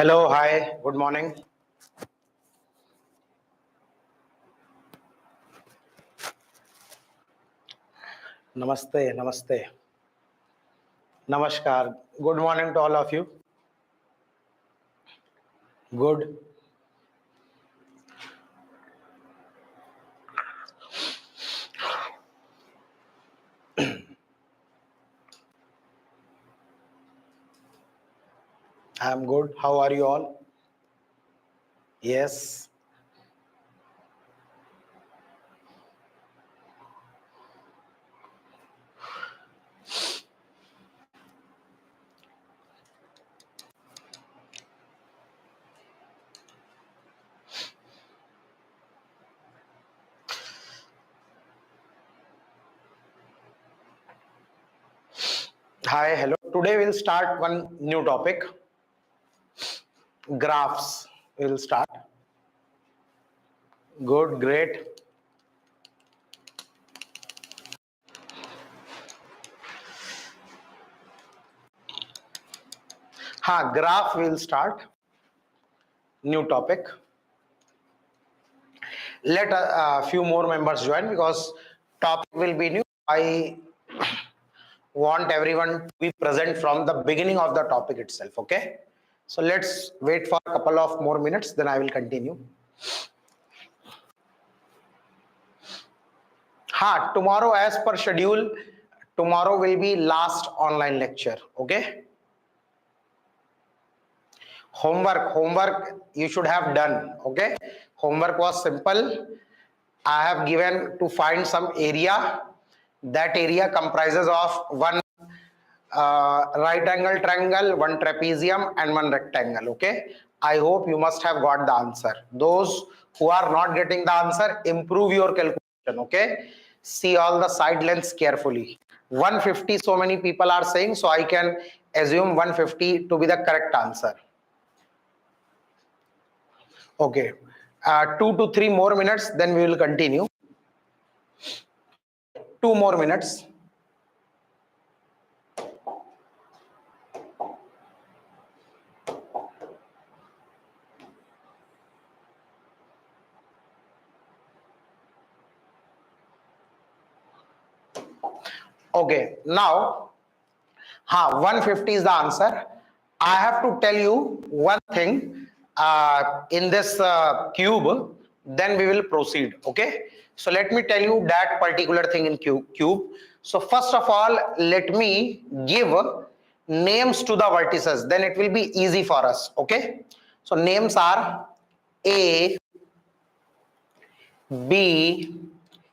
Hello, hi, good morning. Namaste, namaste. Namaskar. Good morning to all of you. Good. I'm good. How are you all? Yes. Hi, hello. Today we'll start one new topic. Graphs. We'll start. Good, great. Graph we'll start. New topic. Let a few more members join because topic will be new. I want everyone to be present from the beginning of the topic itself. Okay. So let's wait for a couple of more minutes, then I will continue. Tomorrow as per schedule, tomorrow will be last online lecture. Okay. Homework you should have done. Okay. Homework was simple. I have given to find some area. That area comprises of one right angle triangle, one trapezium and one rectangle. Okay. I hope you must have got the answer. Those who are not getting the answer, improve your calculation. Okay. See all the side lengths carefully. 150 so many people are saying, so I can assume 150 to be the correct answer. Okay. 2 to 3 more minutes, then we will continue. 2 more minutes. Okay, now 150 is the answer. I have to tell you one thing in this cube, then we will proceed. Okay, so let me tell you that particular thing in cube. So first of all, let me give names to the vertices, then it will be easy for us. Okay, so names are A, B,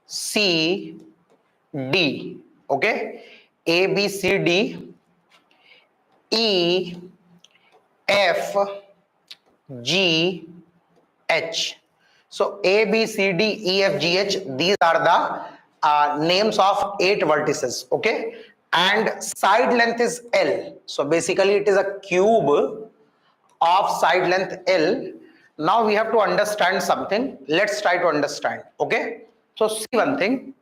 C, D. Okay, A, B, C, D, E, F, G, H. So A, B, C, D, E, F, G, H, these are the names of 8 vertices. Okay, and side length is L. So basically it is a cube of side length L. Now we have to understand something. Let's try to understand. Okay, so see one thing.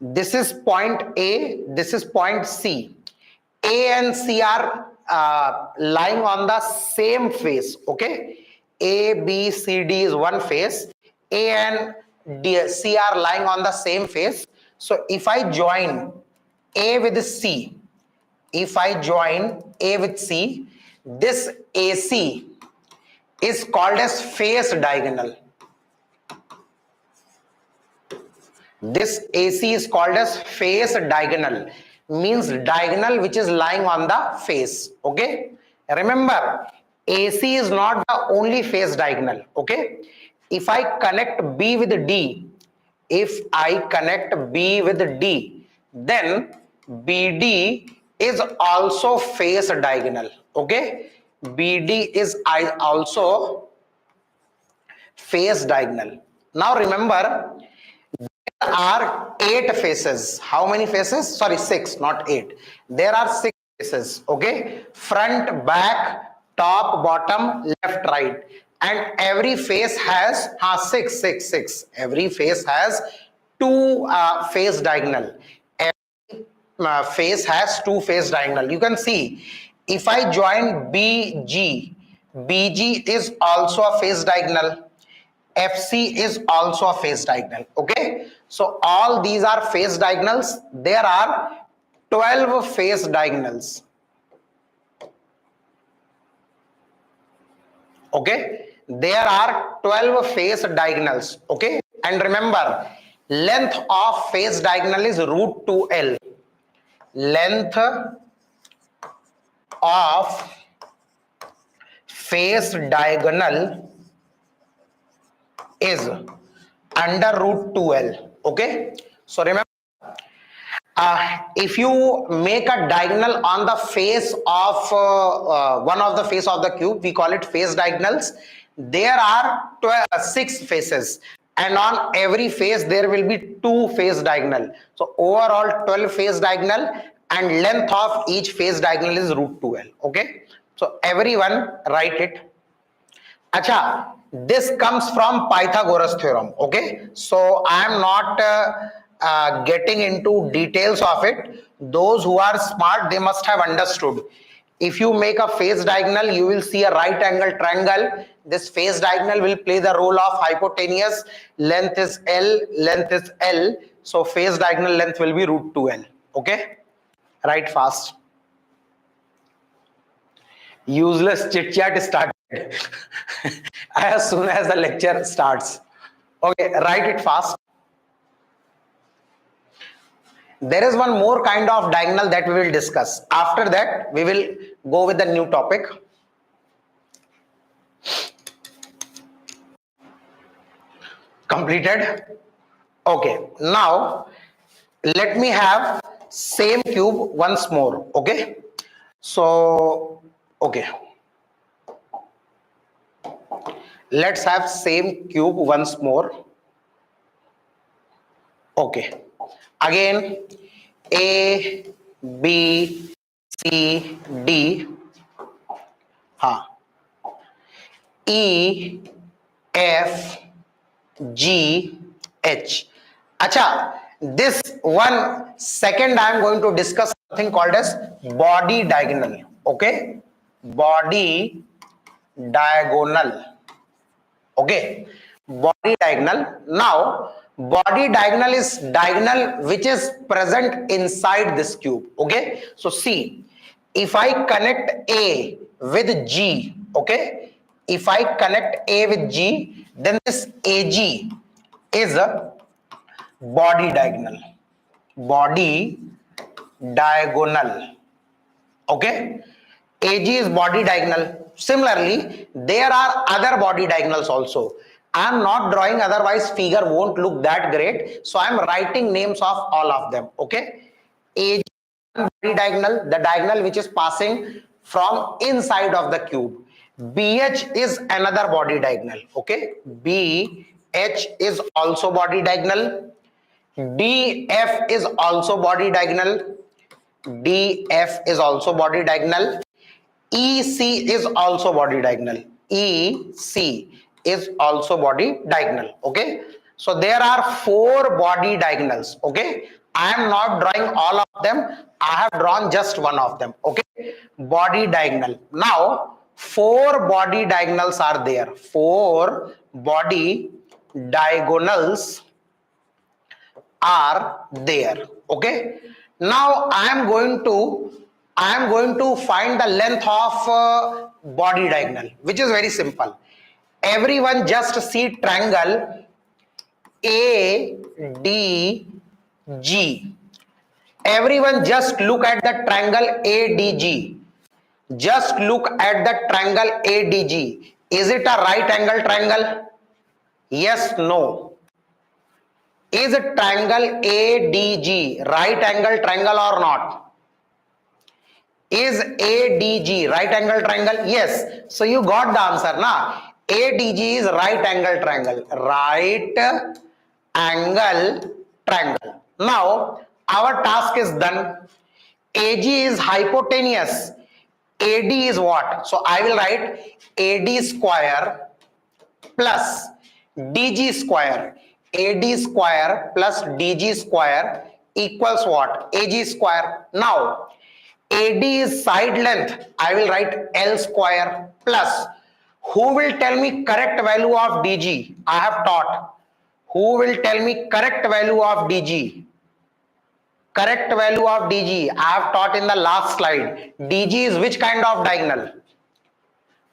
This is point A, this is point C. A and C are lying on the same face. Okay, A, B, C, D is one face. A and C are lying on the same face. So if I join A with C, if I join A with C, this AC is called as face diagonal. This AC is called as face diagonal, means diagonal which is lying on the face. Okay, remember AC is not the only face diagonal. Okay, if I connect B with D, if I connect B with D, then BD is also face diagonal. Okay, BD is also face diagonal. Now remember, are 8 faces. How many faces? Sorry, 6, not 8. There are 6 faces. Okay, front, back, top, bottom, left, right, and every face has 6. Every face has 2 face diagonal. Every face has 2 face diagonal. You can see if I join BG, BG is also a phase diagonal. FC is also a phase diagonal. Okay, so all these are phase diagonals. There are 12 phase diagonals. Okay, there are 12 phase diagonals. Okay, and remember, length of phase diagonal is root 2L. Length of phase diagonal is under root 2L. Okay, so remember, if you make a diagonal on the face of one of the face of the cube, we call it face diagonals. There are 6 faces, and on every face there will be 2 face diagonal. So overall 12 face diagonal, and length of each face diagonal is root 2L. Okay, so everyone write it. Acha, this comes from Pythagoras theorem. Okay, so I am not getting into details of it. Those who are smart, they must have understood. If you make a phase diagonal, you will see a right angle triangle. This phase diagonal will play the role of hypotenuse. Length is L, length is L. So phase diagonal length will be root 2L. Okay, write fast. Useless chit chat started as soon as the lecture starts. Okay, write it fast. There is one more kind of diagonal that we will discuss. After that, we will go with the new topic. Completed? Okay, now let me have same cube once more. Okay, so okay, let's have same cube once more. Okay, again A, B, C, D, E, F, G, H. Acha, this one second I am going to discuss something called as body diagonal. Okay, body diagonal. Okay, body diagonal. Now body diagonal is diagonal which is present inside this cube. Okay, so see, if I connect A with G, okay, if I connect A with G, then this AG is a body diagonal. Body diagonal. Okay, AG is body diagonal. Similarly, there are other body diagonals also. I am not drawing, otherwise figure won't look that great. So I am writing names of all of them. Okay, AG body diagonal, the diagonal which is passing from inside of the cube. BH is another body diagonal. Okay, BH is also body diagonal. DF is also body diagonal. DF is also body diagonal. EC is also body diagonal. EC is also body diagonal. Okay, so there are 4 body diagonals. Okay, I am not drawing all of them. I have drawn just one of them. Okay, body diagonal. Now 4 body diagonals are there. 4 body diagonals are there. Okay, now I am going to find the length of body diagonal, which is very simple. Everyone just see triangle ADG. Everyone just look at the triangle ADG. Just look at the triangle ADG. Is it a right angle triangle? Yes, no. Is triangle ADG right angle triangle or not? Is ADG right angle triangle? Yes. So you got the answer, na? ADG is right angle triangle. Right angle triangle. Now our task is done. AG is hypotenuse. AD is what? So I will write AD square plus DG square. AD square plus DG square equals what? AG square. Now AD is side length. I will write L square plus Who will tell me correct value of dg? I have taught. Who will tell me correct value of dg? Correct value of dg. I have taught in the last slide. Dg is which kind of diagonal?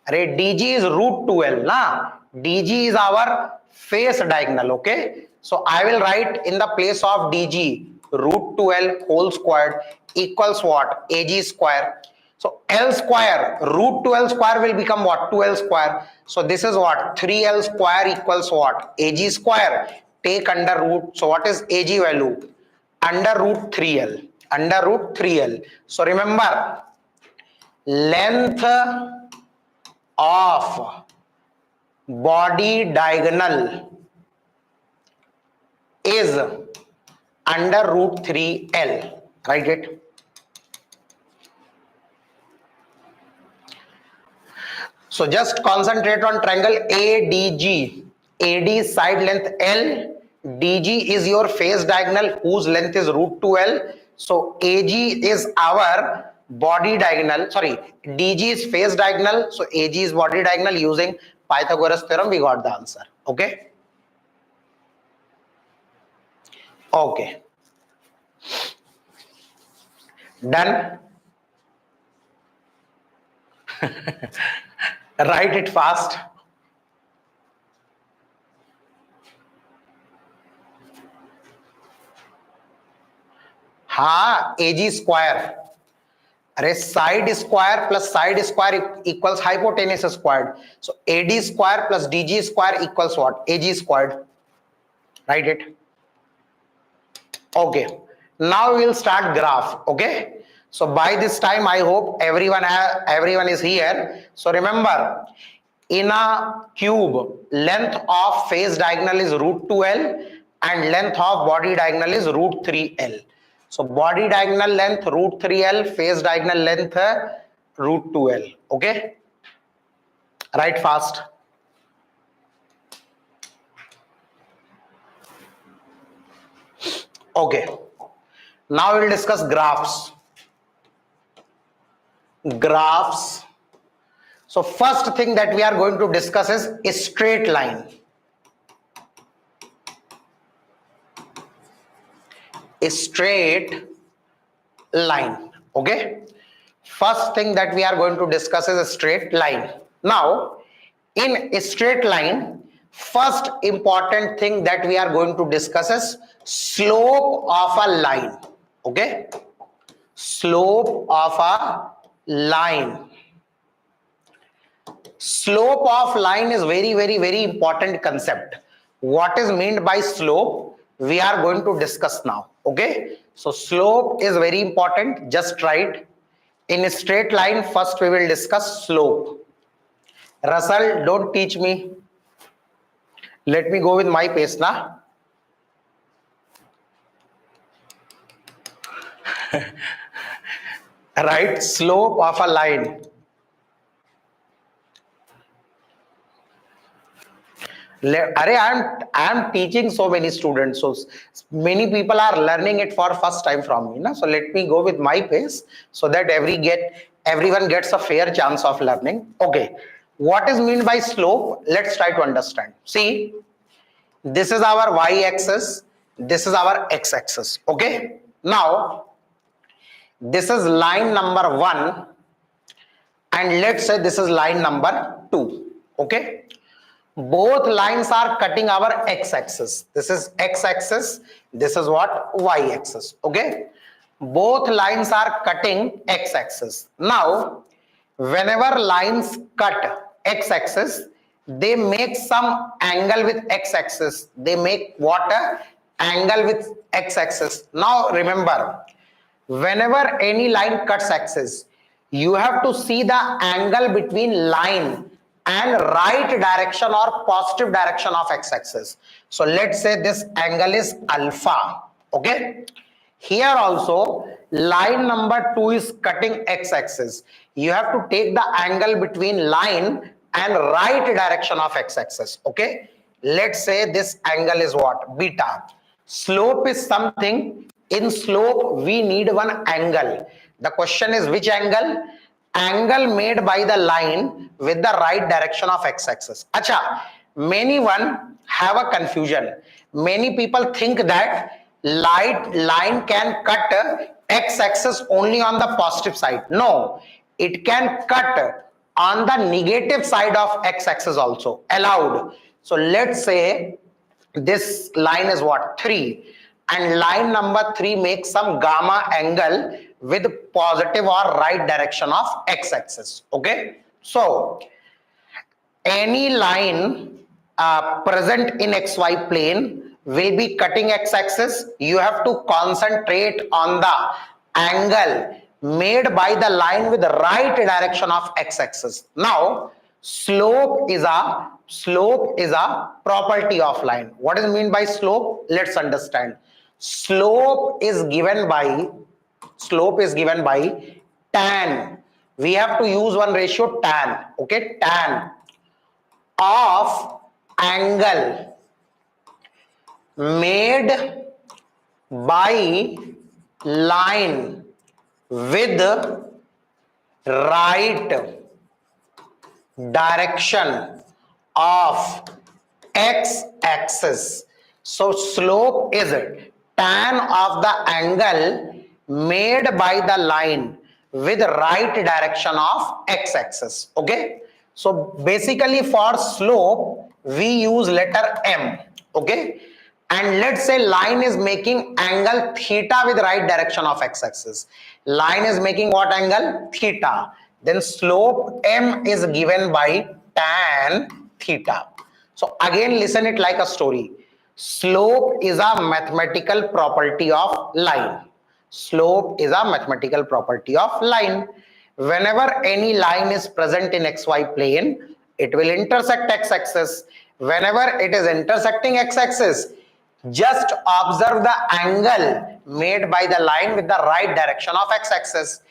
अरे dg is root 2l na. dg is our face diagonal. Okay, so I will write in the place of dg root 2l whole squared equals what? ag square. So l square root 2l square will become what? 2l square. So this is what? 3l square equals what? ag square. Take under root. So what is ag value? Under root 3l. Under root 3l. So remember, length of body diagonal is under root 3l. Write it. So just concentrate on triangle ADG. AD is side length L. DG is your face diagonal whose length is root 2L. So AG is our body diagonal. Sorry, DG is face diagonal. So AG is body diagonal. Using Pythagoras theorem, we got the answer. Okay. Okay. Done. Write it fast. हाँ, AG square. अरे side square plus side square equals hypotenuse squared. So AD square plus DG square equals what? AG squared. Write it. Okay. Now we will start graph. Okay. So by this time, I hope everyone is here. So remember, in a cube, length of face diagonal is root 2L and length of body diagonal is root 3L. So body diagonal length root 3L, face diagonal length root 2L. Okay. Write fast. Okay. Now we will discuss graphs. Graphs. So first thing that we are going to discuss is a straight line. A straight line. Okay. First thing that we are going to discuss is a straight line. Now, in a straight line, first important thing that we are going to discuss is slope of a line. Okay. Slope of a line. Slope of line is very important concept. What is meant by slope? We are going to discuss now. Okay. So slope is very important. Just write. In a straight line, first we will discuss slope. Russell, don't teach me. Let me go with my pace now. Right, slope of a line. I am teaching so many students, so many people are learning it for first time from me. Na? So let me go with my pace so that everyone gets a fair chance of learning. Okay, what is meant by slope? Let's try to understand. See, this is our y-axis, this is our x-axis. Okay, now this is line number 1 and let's say this is line number 2. Okay, both lines are cutting our x-axis. This is x-axis, this is what? Y-axis. Okay, both lines are cutting x-axis. Now whenever lines cut x-axis, they make some angle with x-axis. They make what? Angle with x-axis. Now remember, whenever any line cuts axis, you have to see the angle between line and right direction or positive direction of x-axis. So let's say this angle is alpha. Okay, here also line number 2 is cutting x-axis. You have to take the angle between line and right direction of x-axis. Okay, let's say this angle is what? Beta. Slope is something. In slope we need one angle. The question is which angle? angle made by the line with the right direction of x-axis. Acha, many one have a confusion. Many people think that line can cut x-axis only on the positive side. No, it can cut on the negative side of x-axis also, allowed. So let's say this line is what, 3, and line number 3 makes some gamma angle with positive or right direction of x-axis. Okay, so any line present in xy plane will be cutting x-axis. You have to concentrate on the angle made by the line with the right direction of x-axis. Now slope is a property of line. What is mean by slope? Let's understand. Slope is given by tan. We have to use one ratio, tan. Okay, tan of angle made by line with right direction of x-axis. So slope is tan of the angle made by the line with right direction of x-axis. Okay, so basically for slope we use letter M. Okay, and let's say line is making angle theta with right direction of x-axis. Line is making what angle? Theta. Then slope M is given by tan theta. So again listen it like a story. Slope is a mathematical property of line. Slope is a mathematical property of line. Whenever any line is present in xy plane, it will intersect x-axis. Whenever it is intersecting x-axis, just observe the angle made by the line with the right direction of x-axis.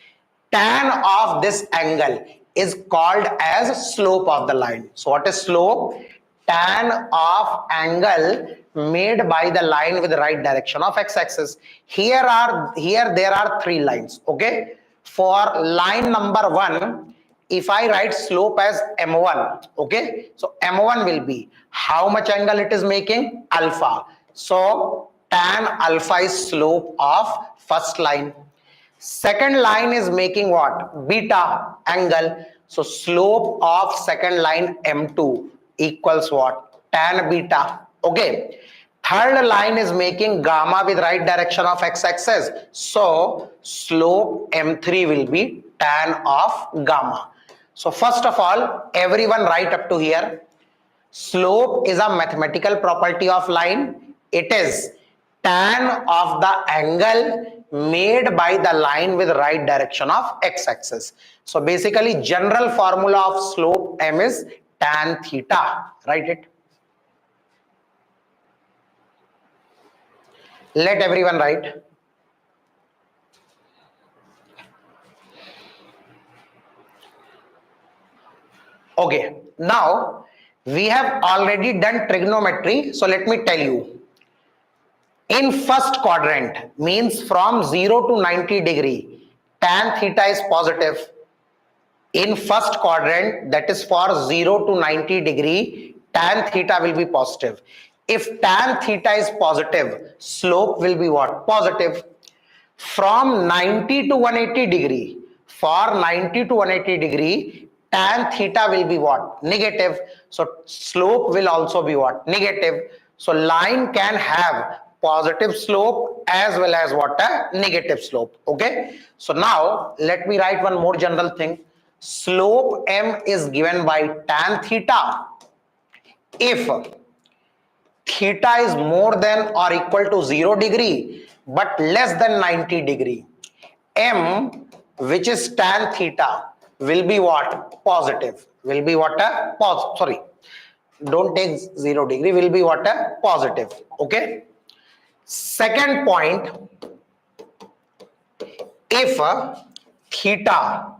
Tan of this angle is called as slope of the line. So what is slope? Tan of angle made by the line with the right direction of x-axis. Here there are 3 lines. Okay, for line number 1, if I write slope as m1, okay, so m1 will be how much angle it is making? Alpha. So tan alpha is slope of first line. Second line is making what? Beta angle. So slope of second line m2 equals what? Tan beta. Okay. Third line is making gamma with right direction of x-axis. So slope m3 will be tan of gamma. So first of all, everyone write up to here. Slope is a mathematical property of line. It is tan of the angle made by the line with right direction of x-axis. So basically general formula of slope M is tan theta. Write it. Let everyone write. Okay, now we have already done trigonometry. So let me tell you. In first quadrant, means from 0 to 90 degree, tan theta is positive. In first quadrant, that is for 0 to 90 degree, tan theta will be positive. If tan theta is positive, slope will be what? Positive. From 90 to 180 degree, for 90 to 180 degree, tan theta will be what? Negative. So slope will also be what? Negative. So line can have positive slope as well as what? A negative slope. Okay, so now let me write one more general thing. Slope M is given by tan theta if theta is more than or equal to 0 degree but less than 90 degree. M, which is tan theta, will be what? Positive. Will be what? A sorry, don't take 0 degree, will be what? A positive. Okay. Second point, if theta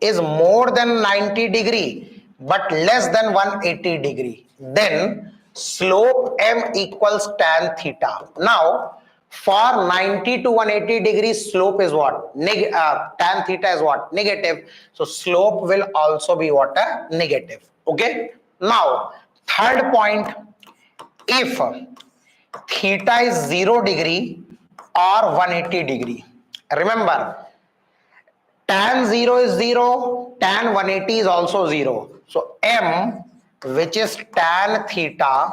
is more than 90 degree but less than 180 degree, then slope M equals tan theta. Now For 90 to 180 degrees, slope is what? Tan theta is what? Negative. So slope will also be what? Negative. Okay. Now, third point, if theta is 0 degree or 180 degree. Remember, tan 0 is 0, tan 180 is also 0. So m, which is tan theta,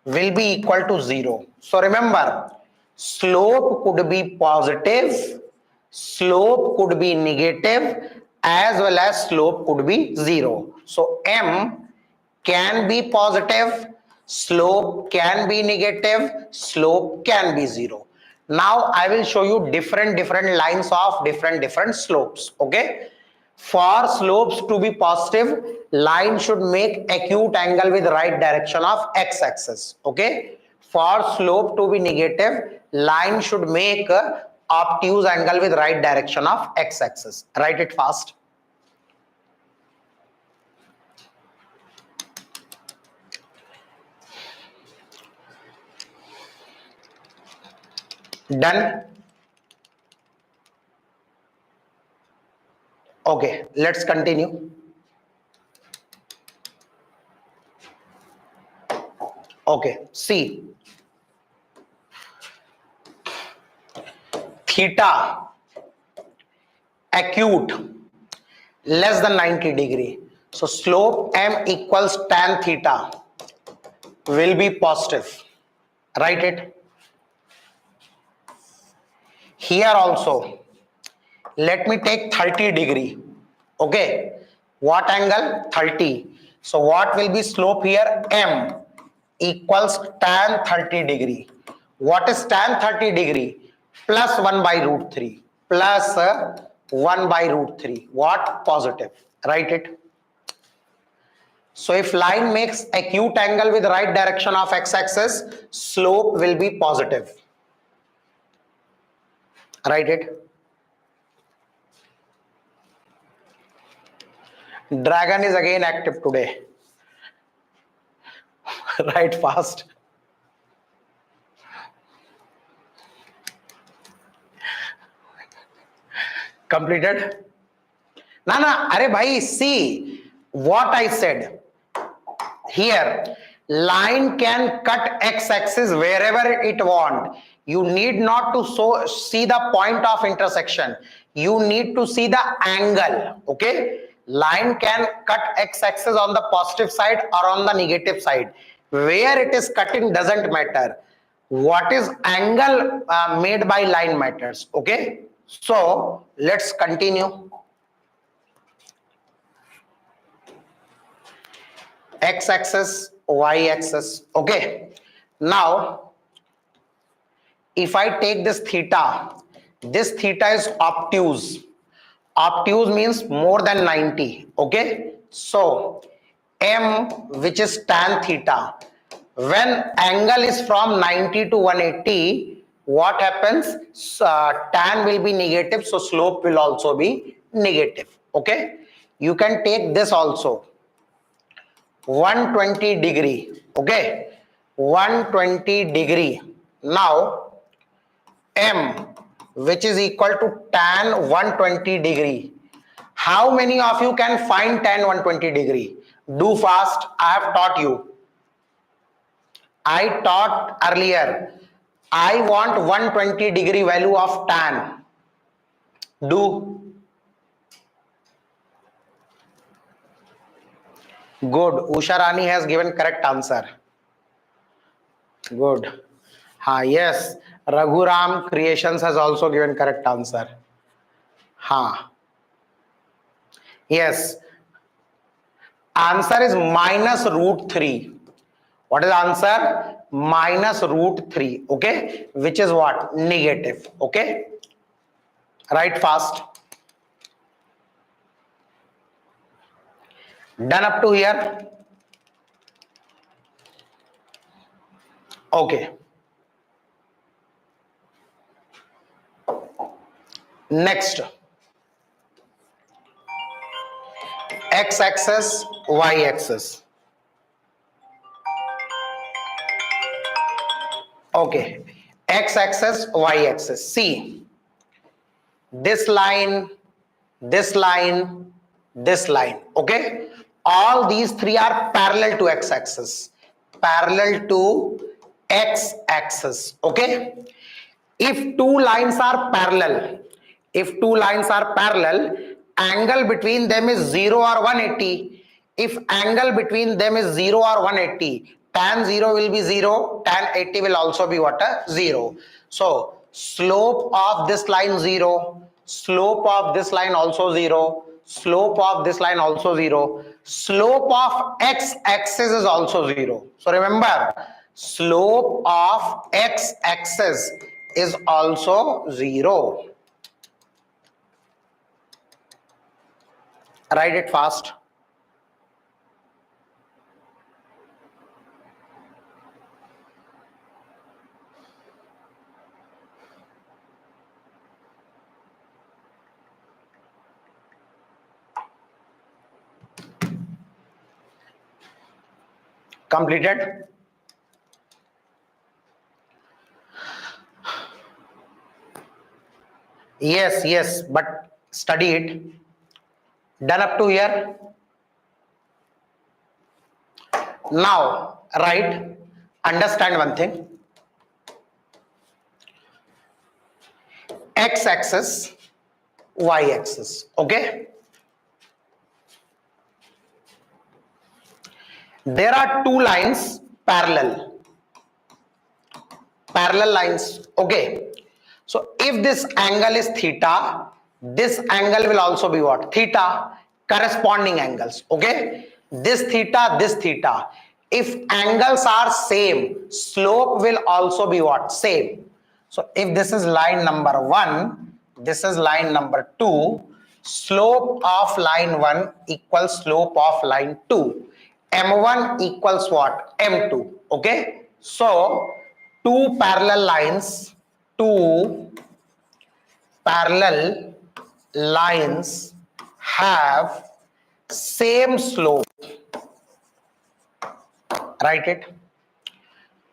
will be equal to 0. So remember, slope could be positive, slope could be negative, as well as slope could be 0. So m can be positive, slope can be negative, slope can be 0. Now I will show you different lines of different slopes. Okay, for slopes to be positive, line should make acute angle with right direction of x-axis. Okay, for slope to be negative, line should make obtuse angle with right direction of x-axis. Write it fast. Done. Okay, let's continue. Okay, see, theta acute less than 90 degree. So slope m equals tan theta will be positive. Write it. Here also, let me take 30 degree. Okay, what angle? 30. So what will be slope here? M equals tan 30 degree. What is tan 30 degree? Plus 1 by root 3. Plus 1 by root 3. What? Positive. Write it. So if line makes acute angle with right direction of x-axis, slope will be positive. Write it. Dragon is again active today. Write fast. Completed? Nana, are bhai, see what I said. Here, line can cut x-axis wherever it want. You need not to see the point of intersection. You need to see the angle. Okay, line can cut x-axis on the positive side or on the negative side. Where it is cutting doesn't matter. What is angle made by line matters. Okay, so let's continue. X-axis, y-axis. Okay, now if I take this theta is obtuse. Obtuse means more than 90. Okay, so m, which is tan theta, when angle is from 90 to 180, what happens? Tan will be negative, so slope will also be negative. Okay, you can take this also, 120 degree. Okay, 120 degree. Now m, which is equal to tan 120 degree. How many of you can find tan 120 degree? Do fast. I have taught you. I taught earlier. I want 120 degree value of tan. Do. Good. Usha Rani has given correct answer. Good. Yes. Raghuram Creations has also given correct answer. Yes. Answer is minus root 3. What is answer? Minus root 3. Okay. Which is what? Negative. Okay. Write fast. Done up to here? Okay. Next. X-axis, y-axis. Okay. x axis, y axis. See, this line, this line, this line. Okay, all these three are parallel to x axis, parallel to x axis. Okay, if two lines are parallel, if two lines are parallel, angle between them is 0 or 180. If angle between them is 0 or 180, tan 0 will be 0, tan 80 will also be what? 0. So slope of this line 0, slope of this line also 0, slope of this line also 0, slope of x axis is also 0. So remember, slope of x axis is also 0. Write it fast. Completed? Yes, yes, but study it. Done up to here? Now, right, understand one thing. X axis, y axis. Okay? There are two lines parallel. Parallel lines. Okay. So if this angle is theta, this angle will also be what? Theta. Corresponding angles. Okay. This theta, this theta. If angles are same, slope will also be what? Same. So if this is line number 1, this is line number 2, slope of line 1 equals slope of line 2. M1 equals what? M2. Okay. So two parallel lines, two parallel lines have same slope. Write it.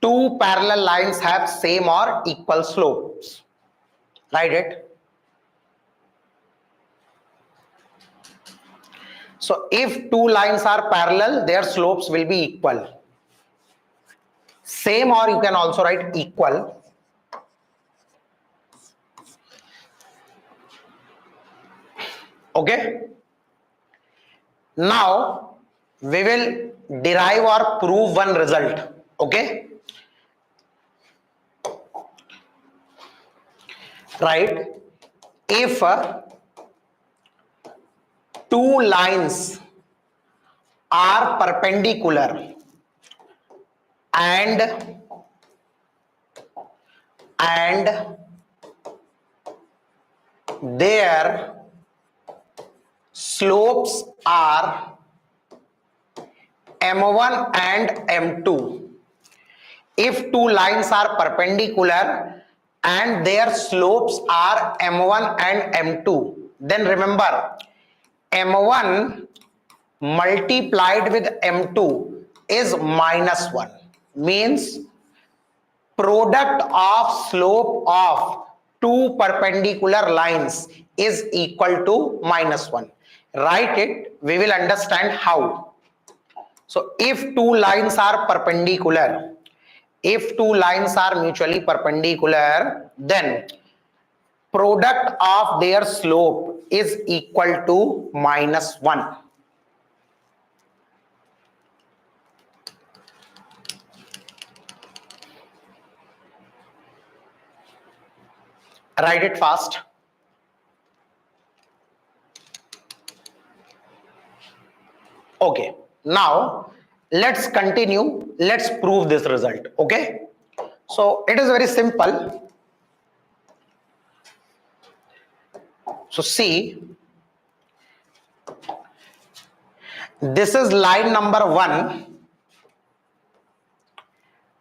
Two parallel lines have same or equal slopes. Write it. So if two lines are parallel, their slopes will be equal. Same, or you can also write equal. Okay. Now we will derive or prove one result. Okay. Right. If two lines are perpendicular and their slopes are M1 and M2. If two lines are perpendicular and their slopes are M1 and M2, then remember, M1 multiplied with M2 is -1, means product of slope of two perpendicular lines is equal to -1. Write it, we will understand how. So if two lines are perpendicular, if two lines are mutually perpendicular, then product of their slope is equal to -1. Write it fast. Okay, now let's continue. Let's prove this result. Okay, so it is very simple. So see, this is line number 1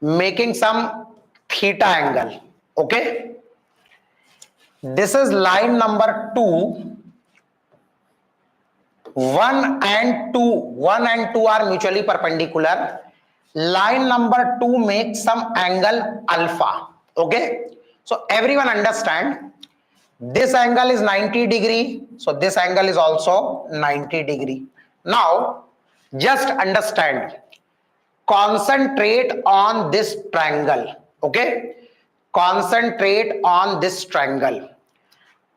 making some theta angle. Okay, this is line number 2. 1 and 2 are mutually perpendicular. Line number 2 makes some angle alpha. Okay, so everyone understand this angle is 90 degree, so this angle is also 90 degree. Now just understand, concentrate on this triangle. Okay, concentrate on this triangle.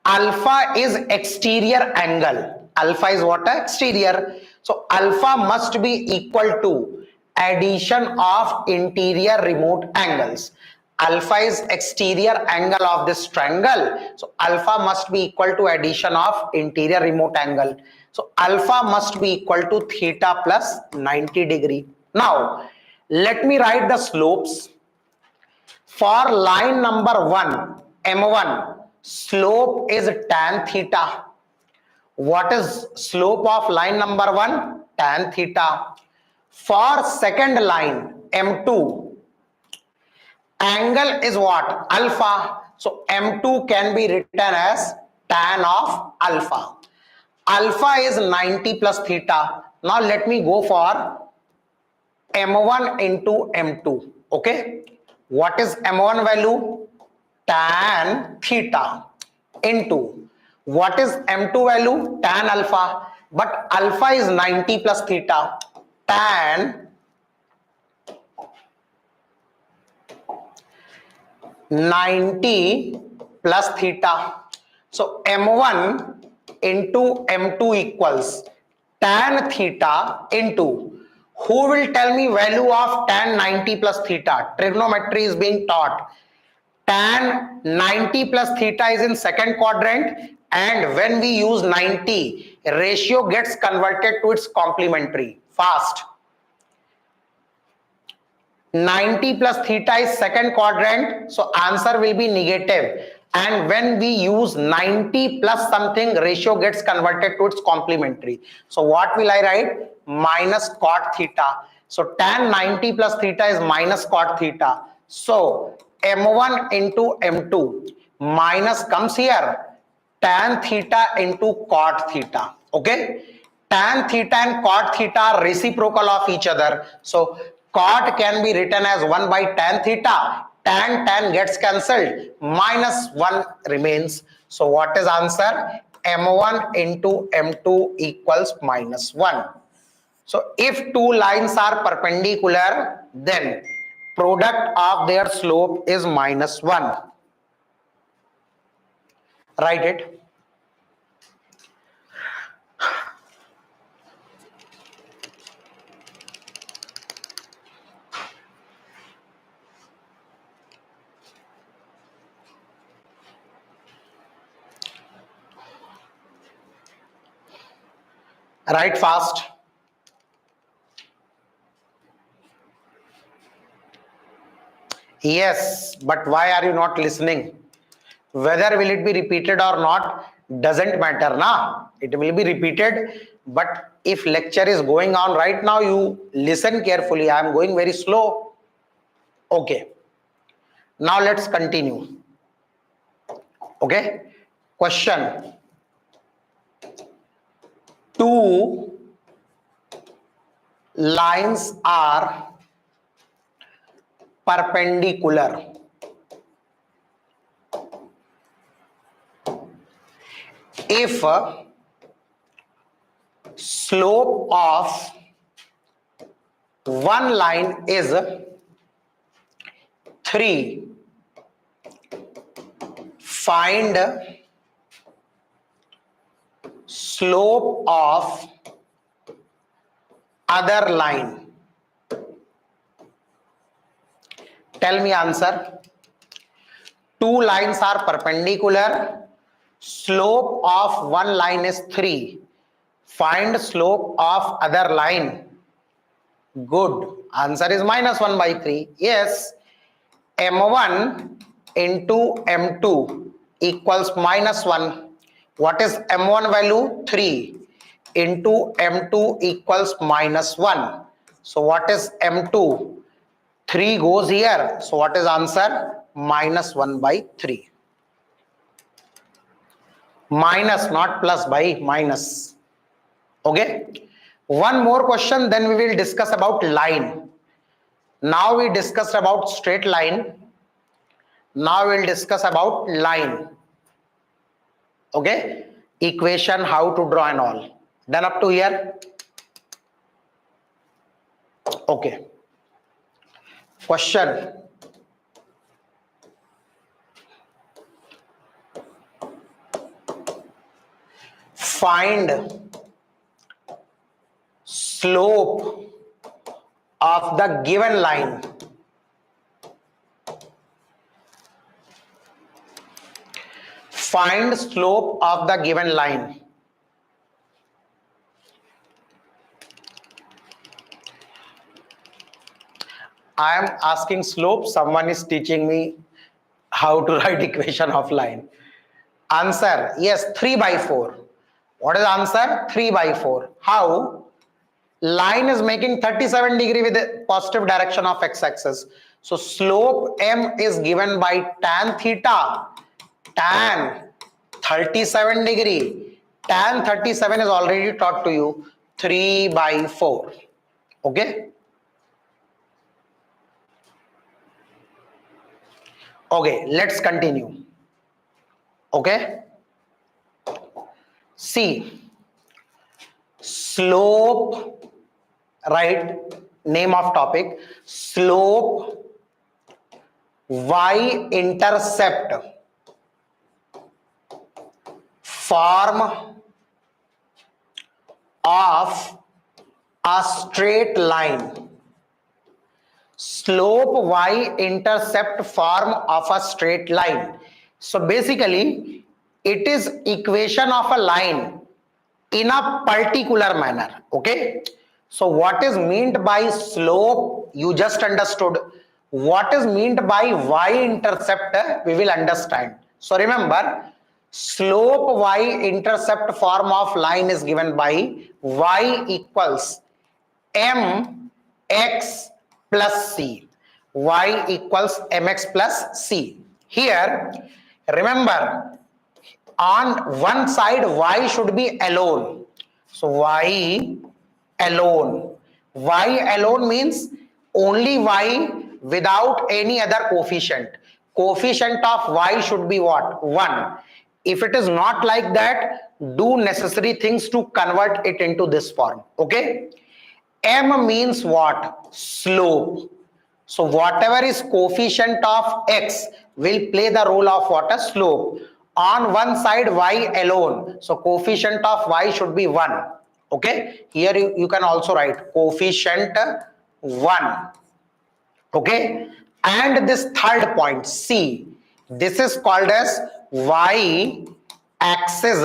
Alpha is exterior angle. Alpha is what? Exterior. So alpha must be equal to addition of interior remote angles. Alpha is exterior angle of this triangle. So alpha must be equal to addition of interior remote angle. So alpha must be equal to theta plus 90 degree. Now let me write the slopes. For line number 1, M1, slope is tan theta. What is slope of line number 1? Tan theta. For second line, M2, angle is what? Alpha. So M2 can be written as tan of alpha. Alpha is 90 plus theta. Now let me go for M1 into M2. Okay. What is M1 value? Tan theta into what is M2 value? Tan alpha. But alpha is 90 plus theta. Tan 90 plus theta. So M1 into M2 equals tan theta into, who will tell me value of tan 90 plus theta? Trigonometry is being taught. Tan 90 plus theta is in second quadrant, and when we use 90, ratio gets converted to its complementary. Fast. 90 plus theta is second quadrant, so answer will be negative. And when we use 90 plus something, ratio gets converted to its complementary. So what will I write? Minus cot theta. So tan 90 plus theta is minus cot theta. So M1 into M2 minus comes here, tan theta into cot theta. Okay, tan theta and cot theta are reciprocal of each other. So cot can be written as 1 by tan theta. Tan gets cancelled, minus 1 remains. So what is answer? M1 into M2 equals minus 1. So if two lines are perpendicular, then product of their slope is minus 1. Write it. Write fast. Yes, but why are you not listening? Whether will it be repeated or not doesn't matter, na? It will be repeated, but if lecture is going on right now, you listen carefully. I am going very slow. Okay. Now let's continue. Okay. Question. Two lines are perpendicular. If slope of one line is 3, find slope of other line. Tell me answer. Two lines are perpendicular. Slope of one line is 3. Find slope of other line. Good. Answer is minus 1 by 3. Yes. M1 into M2 equals minus 1. What is M1 value? 3 into M2 equals minus 1. So what is M2? 3 goes here. So what is answer? Minus 1 by 3. Minus, not plus, by minus. Okay. One more question, then we will discuss about line. Now we discussed about straight line. Now we'll discuss about line. Okay, equation, how to draw and all. Done up to here? Okay. Question. Find slope of the given line. Find slope of the given line. I am asking slope. Someone is teaching me how to write equation of line. Answer, yes, 3 by 4. What is the answer? 3 by 4. How? Line is making 37 degree with the positive direction of x-axis. So slope m is given by tan theta. Tan 37 degree. Tan 37 is already taught to you. 3 by 4. Okay. Okay, let's continue. Okay. See, slope, right? Name of topic, slope y-intercept form of a straight line. Slope y-intercept form of a straight line. So basically, it is equation of a line in a particular manner. Okay. So what is meant by slope? You just understood. What is meant by y-intercept? We will understand. So remember, slope y-intercept form of line is given by y equals mx plus c. Y equals mx plus c. Here, remember, on one side y should be alone. So y alone. Y alone means only y without any other coefficient. Coefficient of y should be what? 1. If it is not like that, do necessary things to convert it into this form. Okay. M means what? Slope. So whatever is coefficient of x will play the role of what? A slope. On one side y alone. So coefficient of y should be 1. Okay. Here you can also write coefficient 1. Okay. And this third point C. This is called as y axis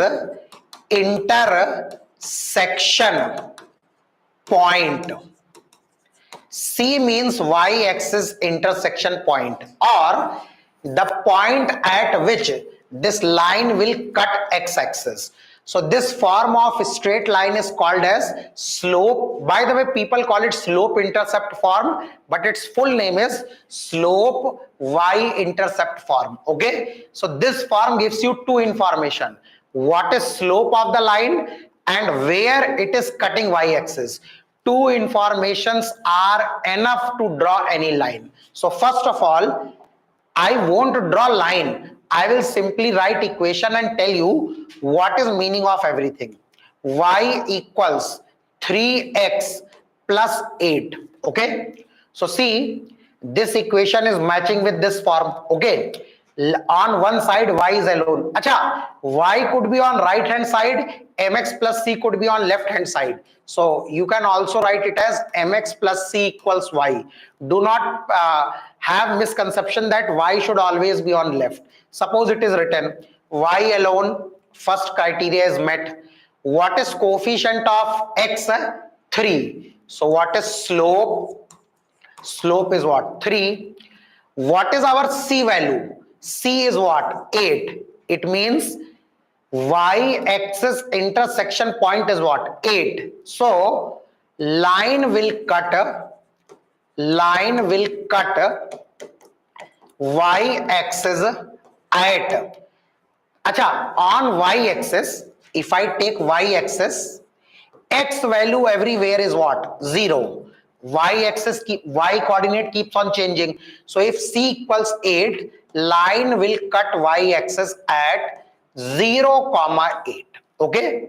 intersection point. C means y-axis intersection point, or the point at which this line will cut x-axis. So this form of straight line is called as slope. By the way, people call it slope-intercept form, but its full name is slope y-intercept form. Okay. So this form gives you two information. What is slope of the line and where it is cutting y-axis. Two informations are enough to draw any line. So first of all, I won't draw line. I will simply write equation and tell you what is meaning of everything. Y equals 3x plus 8. Okay. So see, this equation is matching with this form. Okay. On one side y is alone. Acha, y could be on right hand side, mx plus c could be on left hand side. So you can also write it as mx plus c equals y. Do not have misconception that y should always be on left. Suppose it is written y alone, first criteria is met. What is coefficient of x? 3. So what is slope? Slope is what? 3. What is our c value? C is what? 8. It means y-axis intersection point is what? 8. So line will cut y-axis at. Acha, on y-axis, if I take y-axis, x value everywhere is what? 0. y coordinate keeps on changing. So if c equals 8, line will cut y axis at 0 comma 8. Okay,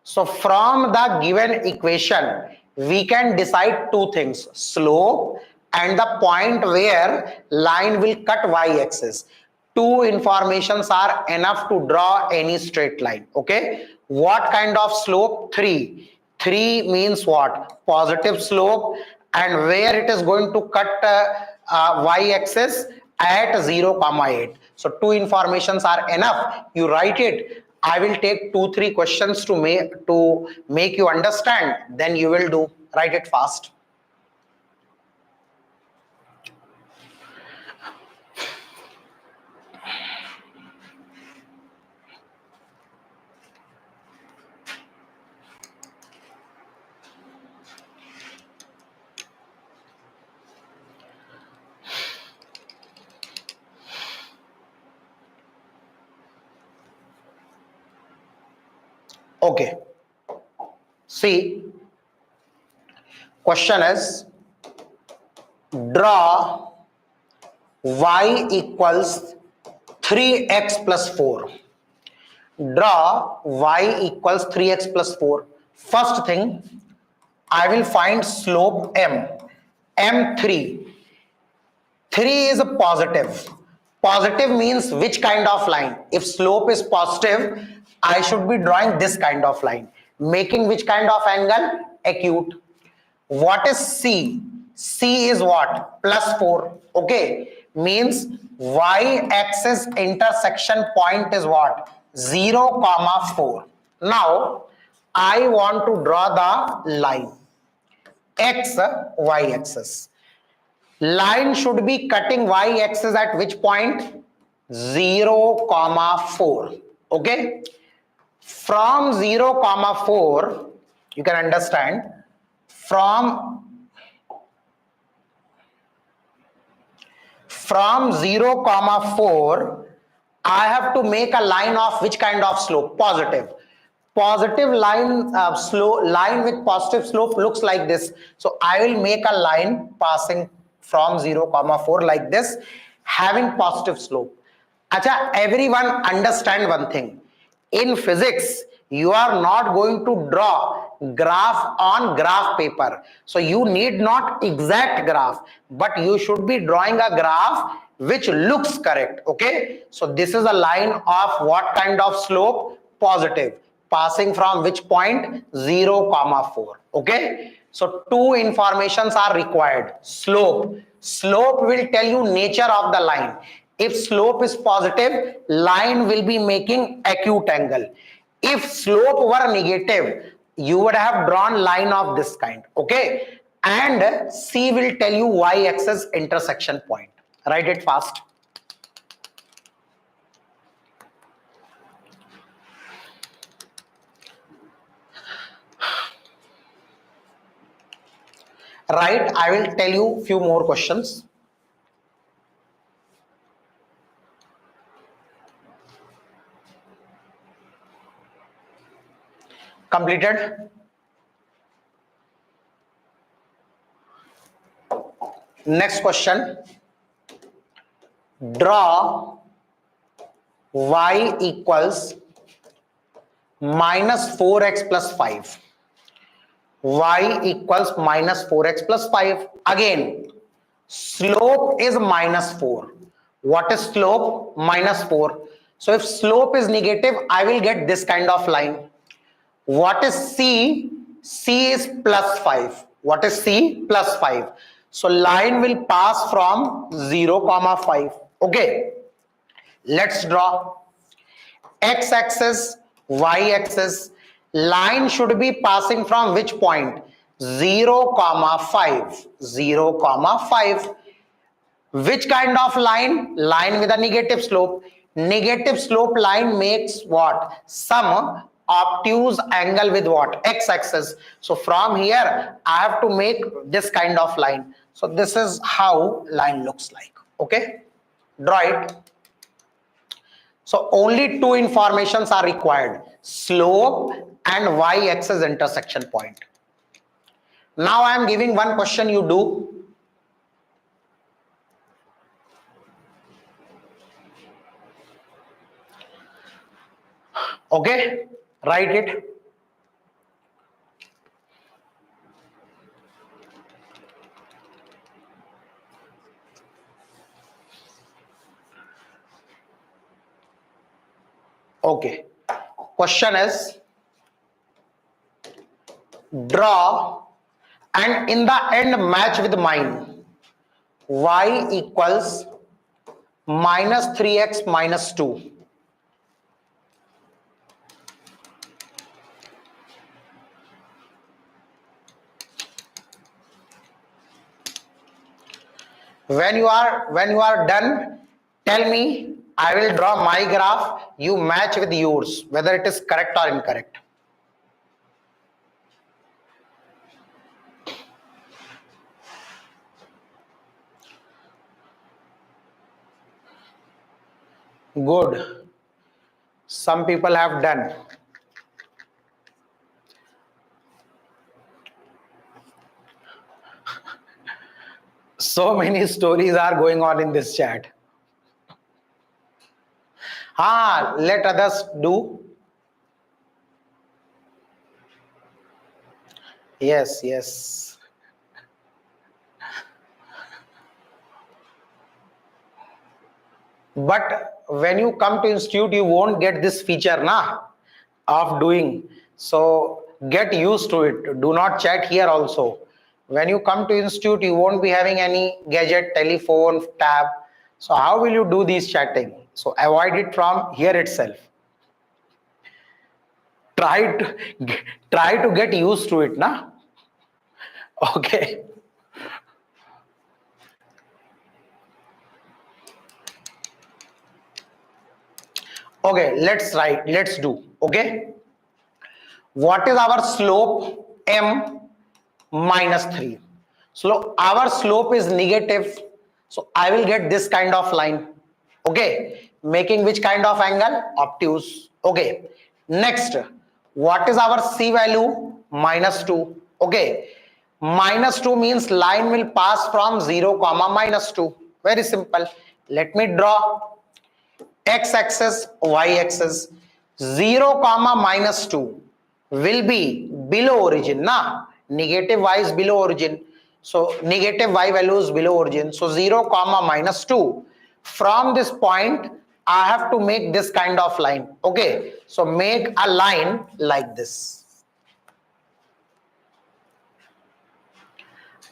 so from the given equation we can decide two things: slope and the point where line will cut y axis. Two informations are enough to draw any straight line. Okay, what kind of slope? 3 means what? Positive slope. And where it is going to cut y axis? At 0 comma 8. So two informations are enough. You write it. I will take 2-3 questions to make you understand, then you will do. Write it fast. Okay, see, question is, draw y equals 3x plus 4. Draw y equals 3x plus 4. First thing, I will find slope m. M3. 3 is a positive. Positive means which kind of line? If slope is positive, I should be drawing this kind of line. Making which kind of angle? Acute. What is C? C is what? Plus 4. Okay. Means y-axis intersection point is what? 0 comma 4. Now, I want to draw the line. X, y-axis. Line should be cutting y-axis at which point? 0 comma 4. Okay. From 0 comma 4, you can understand, from 0 comma 4, I have to make a line of which kind of slope? Positive. Positive line, line with positive slope looks like this. So I will make a line passing from 0 comma 4 like this, having positive slope. Acha, everyone understand one thing. In physics, you are not going to draw graph on graph paper. So you need not exact graph, but you should be drawing a graph which looks correct. Okay. So this is a line of what kind of slope? Positive. Passing from which point? 0 comma 4. Okay. So two informations are required. Slope. Slope will tell you nature of the line. If slope is positive, line will be making acute angle. If slope were negative, you would have drawn line of this kind. Okay. And C will tell you y-axis intersection point. Write it fast. Right, I will tell you few more questions. Completed. Next question. Draw y equals minus 4x plus 5. Y equals minus 4x plus 5. Again, slope is minus 4. What is slope? Minus 4. So if slope is negative, I will get this kind of line. What is C? C is plus 5. What is C? Plus 5. So line will pass from 0 comma 5. Okay. Let's draw x-axis, y-axis. Line should be passing from which point? 0 comma 5. 0 comma 5. Which kind of line? Line with a negative slope. Negative slope line makes what? Some obtuse angle with what? X-axis. So from here, I have to make this kind of line. So this is how line looks like. Okay. Draw it. So only two informations are required: slope and y-axis intersection point. Now I am giving one question, you do. Okay, write it. Okay, question is, draw and in the end match with mine. Y equals minus 3x minus 2. When you are done, tell me. I will draw my graph. You match with yours, whether it is correct or incorrect. Good. Some people have done. So many stories are going on in this chat. Let others do. Yes, yes. But when you come to institute, you won't get this feature of doing. So get used to it. Do not chat here also. When you come to institute, you won't be having any gadget, telephone, tab. So how will you do these chatting? So avoid it from here itself. Try to try to get used to it, Okay. Okay, let's do. Okay. What is our slope? M minus 3. So our slope is negative. So I will get this kind of line. Okay. Making which kind of angle? Obtuse. Okay. Next, what is our C value? Minus 2. Okay. Minus 2 means line will pass from 0 comma minus 2. Very simple. Let me draw x-axis, y-axis. 0 comma minus 2 will be below origin. Negative y is below origin. So negative y value is below origin. So 0 comma minus 2. From this point, I have to make this kind of line. Okay. So make a line like this.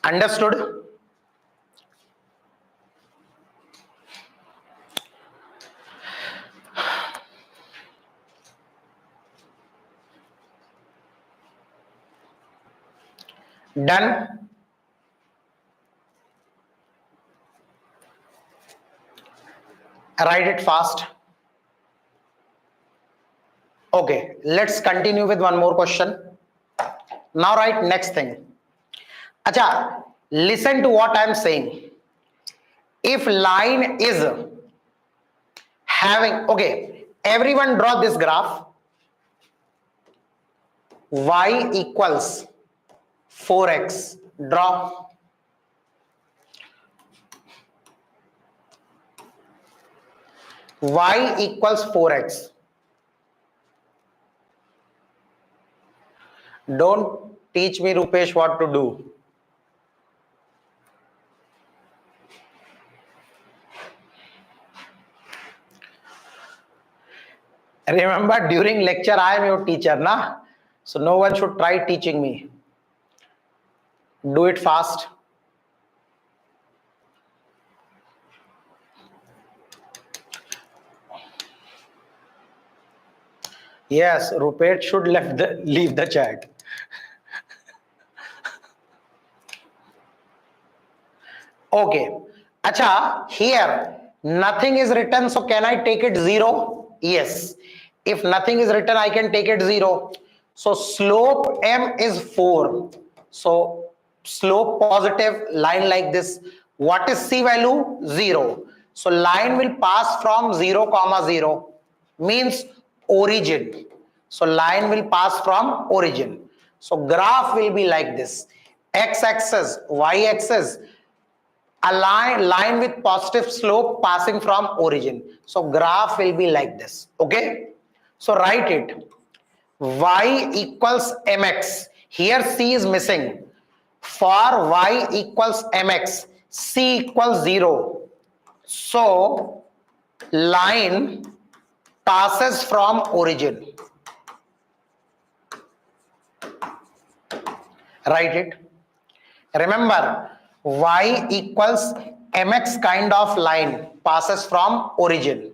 Understood? Done? Write it fast. Okay, let's continue with one more question. Now write next thing. Acha, listen to what I am saying. If line is having, okay, everyone draw this graph. Y equals 4x. Draw. Y equals 4x. Don't teach me, Rupesh, what to do. Remember, during lecture, I am your teacher, So no one should try teaching me. Do it fast. Yes, Rupesh should leave the chat. Okay. Acha, here nothing is written, so can I take it 0? Yes. If nothing is written, I can take it 0. So slope M is 4. So slope positive, line like this. What is C value? 0. So line will pass from 0 comma 0, means origin. So line will pass from origin. So graph will be like this. x-axis, y-axis, a line with positive slope passing from origin. So graph will be like this. Okay, so write it. Y equals mx. Here c is missing. For y equals mx, c equals 0. So line passes from origin. Write it. Remember, y equals mx kind of line passes from origin.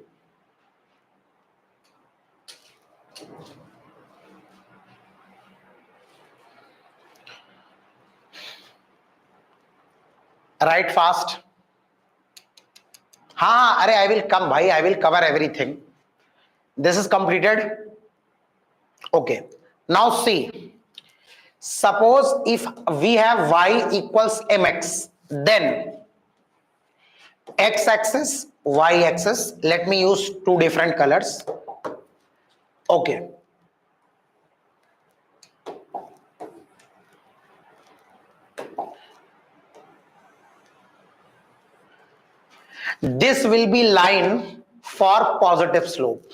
Write fast. Ha, arey, I will come, bhai. I will cover everything. This is completed. Okay. Now see. Suppose if we have y equals mx, then x-axis, y-axis. Let me use two different colors. Okay. This will be line for positive slope.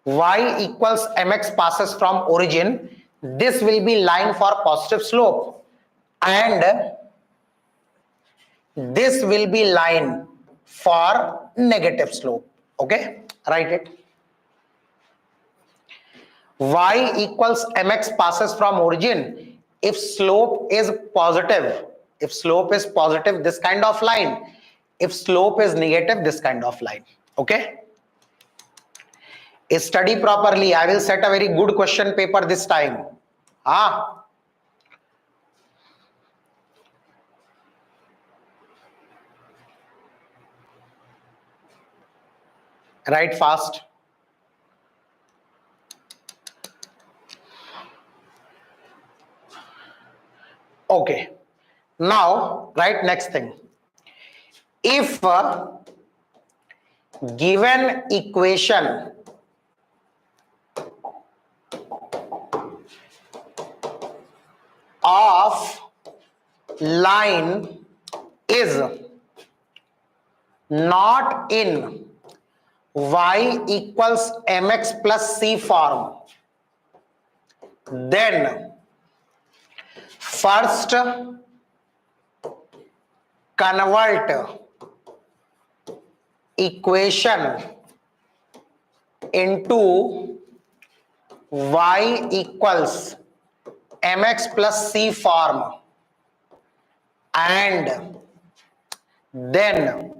Y equals mx passes from origin. This will be line for positive slope. And this will be line for negative slope. Okay, write it. Y equals mx passes from origin. If slope is positive, this kind of line. If slope is negative, this kind of line. Okay. Study properly. I will set a very good question paper this time. Write fast. Okay. Now, write next thing. If given equation of line is not in y equals mx plus c form, then first convert equation into y equals mx plus c form and then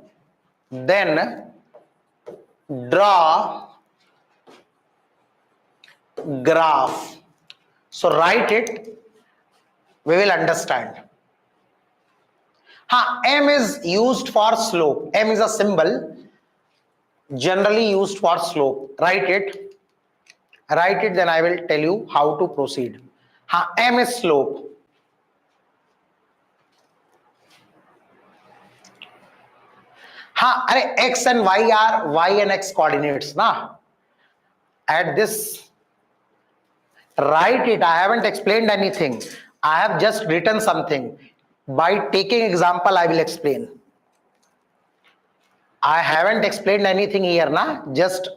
draw graph. So write it, we will understand. M is used for slope. M is a symbol generally used for slope. Write it, then I will tell you how to proceed. M is slope. X and y are y and x coordinates. At this, write it. I haven't explained anything. I have just written something. By taking example, I will explain. I haven't explained anything here. Just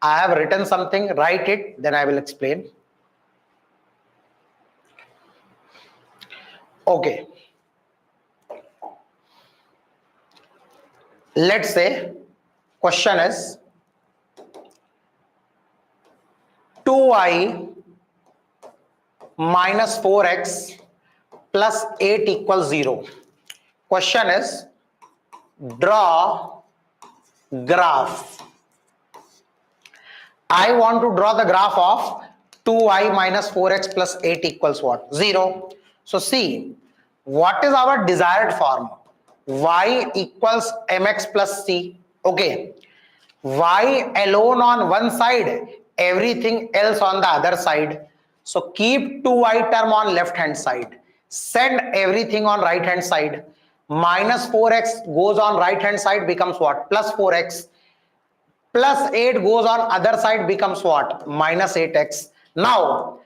I have written something. Write it, then I will explain. Okay. Let's say question is 2y minus 4x plus 8 equals 0. Question is draw graph. I want to draw the graph of 2y minus 4x plus 8 equals what? 0. So see, what is our desired form? Y equals mx plus c. Okay. Y alone on one side, everything else on the other side. So keep 2y term on left hand side. Send everything on right hand side. Minus 4x goes on right hand side, becomes what? Plus 4x. Plus 8 goes on other side, becomes what? Minus 8x. Now,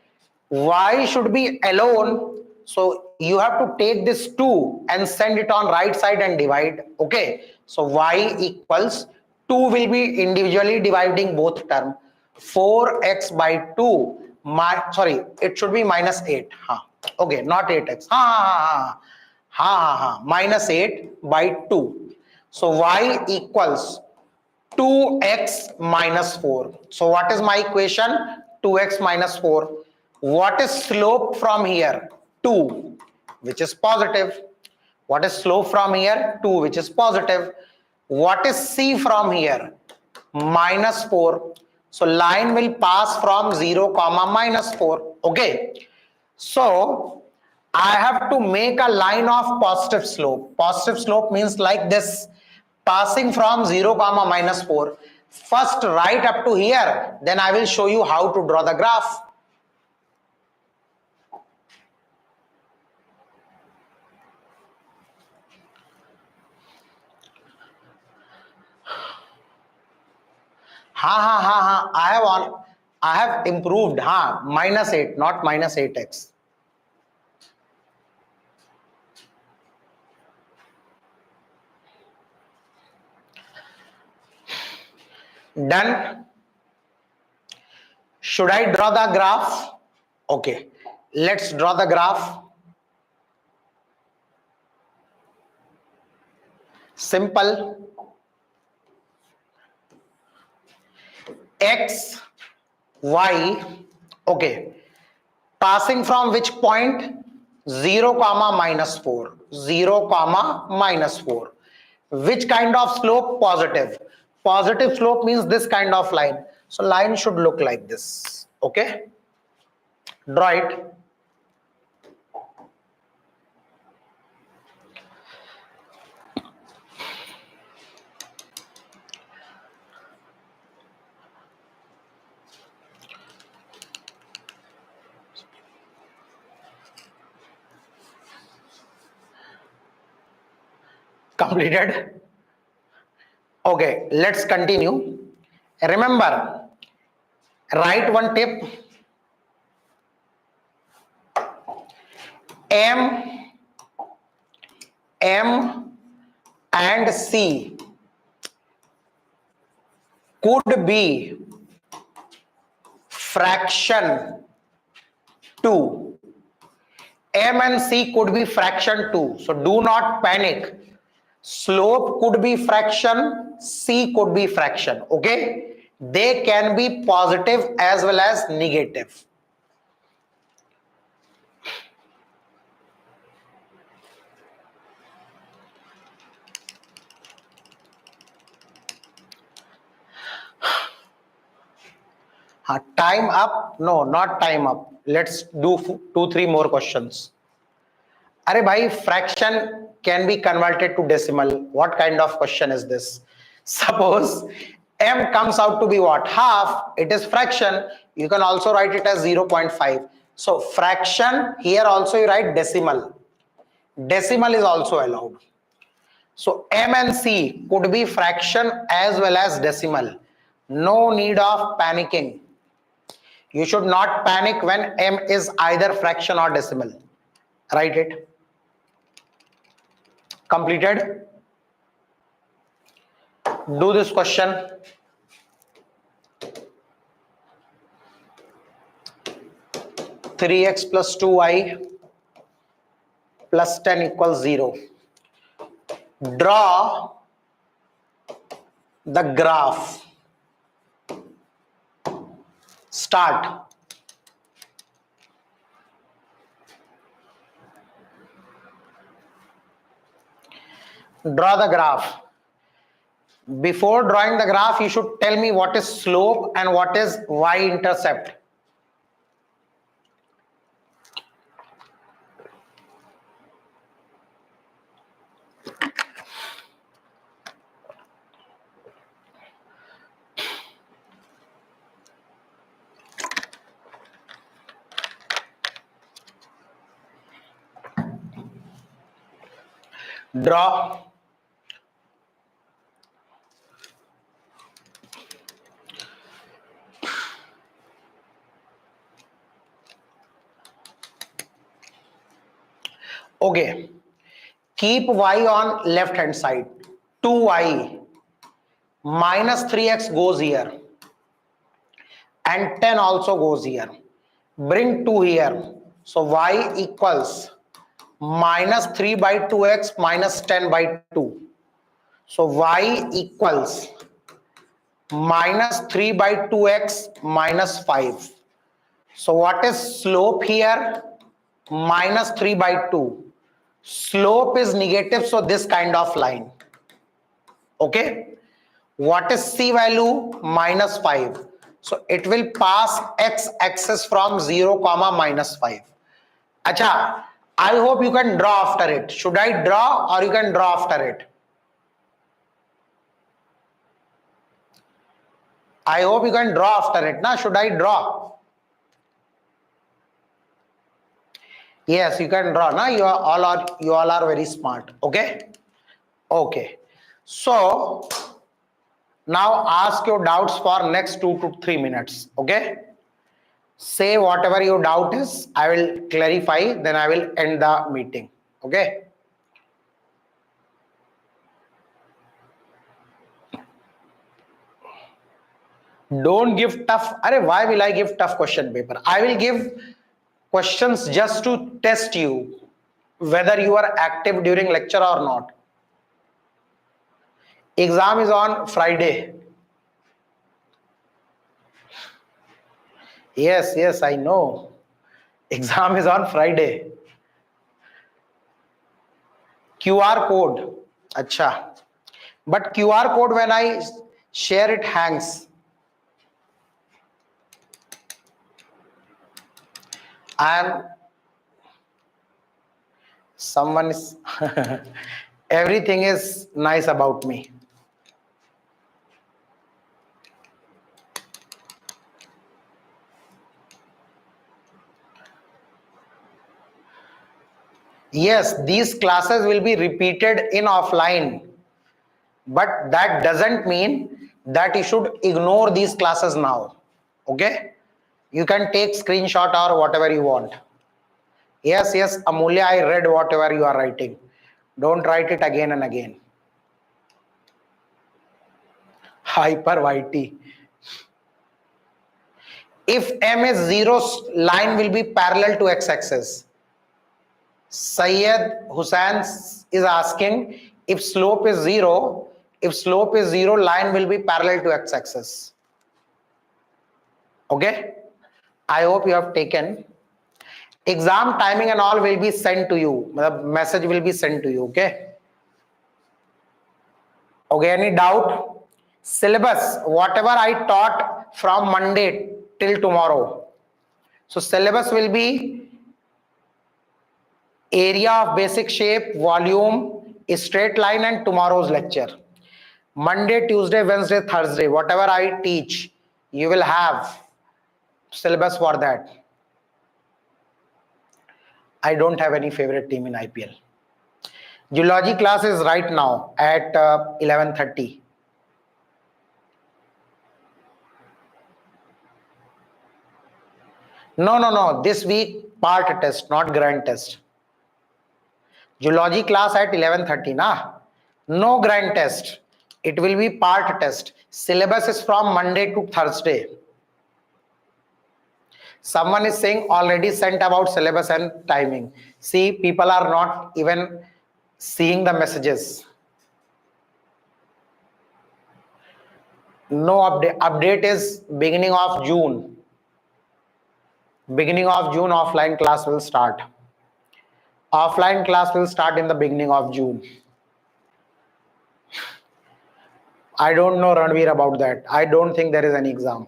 y should be alone. So you have to take this 2 and send it on right side and divide. Okay, so y equals 2 will be individually dividing both term. 4x by 2, sorry, it should be minus 8. Okay, not 8x. Minus 8 by 2. So y equals 2x minus 4. So what is my equation? 2x minus 4. What is slope from here? 2, which is positive. What is slope from here? 2, which is positive. What is c from here? Minus 4. So line will pass from 0 comma minus 4. Okay. So I have to make a line of positive slope. Positive slope means like this, passing from 0 comma minus 4. First right up to here, then I will show you how to draw the graph. I have improved. Minus 8, not minus 8x. Done. Should I draw the graph? Okay, let's draw the graph. Simple. X, y, okay. Passing from which point? 0 comma minus 4. 0 comma minus 4. Which kind of slope? Positive. Positive slope means this kind of line. So line should look like this. Okay. Draw it. Completed. Okay, let's continue. Remember, write one tip. M and C could be fraction 2. M and C could be fraction 2. So do not panic. Slope could be fraction, C could be fraction. Okay, they can be positive as well as negative. Time up? No, not time up. Let's do 2-3 more questions. Arey bhai, fraction can be converted to decimal. What kind of question is this? Suppose m comes out to be what? Half. It is fraction. You can also write it as 0.5. So fraction, here also you write decimal. Decimal is also allowed. So m and c could be fraction as well as decimal. No need of panicking. You should not panic when m is either fraction or decimal. Write it. Completed. Do this question. 3x plus 2y plus 10 equals 0. Draw the graph. Start. Draw the graph. Before drawing the graph, you should tell me what is slope and what is y-intercept. Draw. Okay, keep y on left hand side. 2y minus 3x goes here and 10 also goes here. Bring 2 here. So y equals minus 3 by 2x minus 10 by 2. So y equals minus 3 by 2x minus 5. So what is slope here? Minus 3 by 2. Slope is negative, so this kind of line. Okay. What is c value? Minus 5. So it will pass x axis from 0 comma minus 5. Acha, I hope you can draw after it. Should I draw or you can draw after it? I hope you can draw after it. Na? Should I draw? Yes, you can draw. Na? You all are very smart. Okay. Okay. So now ask your doubts for next 2 to 3 minutes. Okay. Say whatever your doubt is. I will clarify. Then I will end the meeting. Okay. Don't give tough. Arey, why will I give tough question paper? I will give questions just to test you whether you are active during lecture or not. Exam is on Friday. Yes, I know. Exam is on Friday. QR code. Acha. But QR code when I share it hangs. And someone is everything is nice about me. Yes, these classes will be repeated in offline, but that doesn't mean that you should ignore these classes now. Okay, you can take screenshot or whatever you want. Yes, Amulya, I read whatever you are writing. Don't write it again and again. Hyper YT. If m is 0, line will be parallel to x-axis. Syed Hussain is asking if slope is 0, line will be parallel to x-axis. Okay, I hope you have taken. Exam timing and all will be sent to you. The message will be sent to you. Okay. Okay, any doubt? Syllabus, whatever I taught from Monday till tomorrow. So syllabus will be area of basic shape, volume, straight line, and tomorrow's lecture. Monday, Tuesday, Wednesday, Thursday, whatever I teach, you will have syllabus for that. I don't have any favorite team in IPL. Geology class is right now at 11:30. No. This week part test, not grand test. Geology class at 11:30, na? No grand test. It will be part test. Syllabus is from Monday to Thursday. Someone is saying already sent about syllabus and timing. See, people are not even seeing the messages. No update. Update is beginning of June. Beginning of June, offline class will start. Offline class will start in the beginning of June. I don't know, Ranveer, about that. I don't think there is any exam.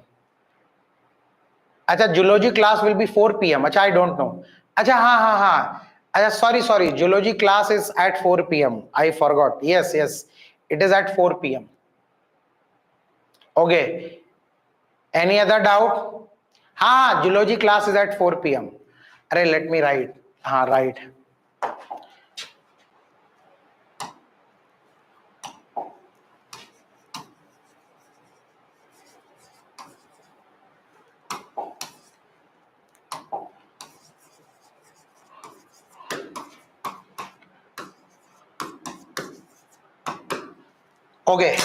Acha, geology class will be 4 p.m. Acha, I don't know. Acha, ha. Acha, sorry. Geology class is at 4 p.m. I forgot. Yes. It is at 4 p.m. Okay. Any other doubt? Geology class is at 4 p.m. Array, let me write. Right. Okay.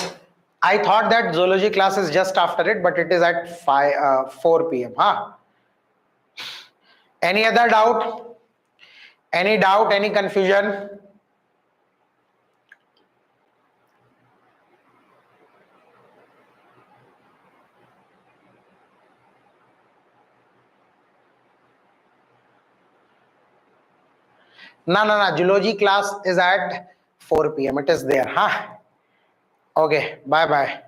I thought that zoology class is just after it, but it is at 4 p.m. Huh? Any other doubt? Any doubt? Any confusion? No, no, no. Zoology class is at 4 p.m. It is there. Huh? Okay. Bye bye.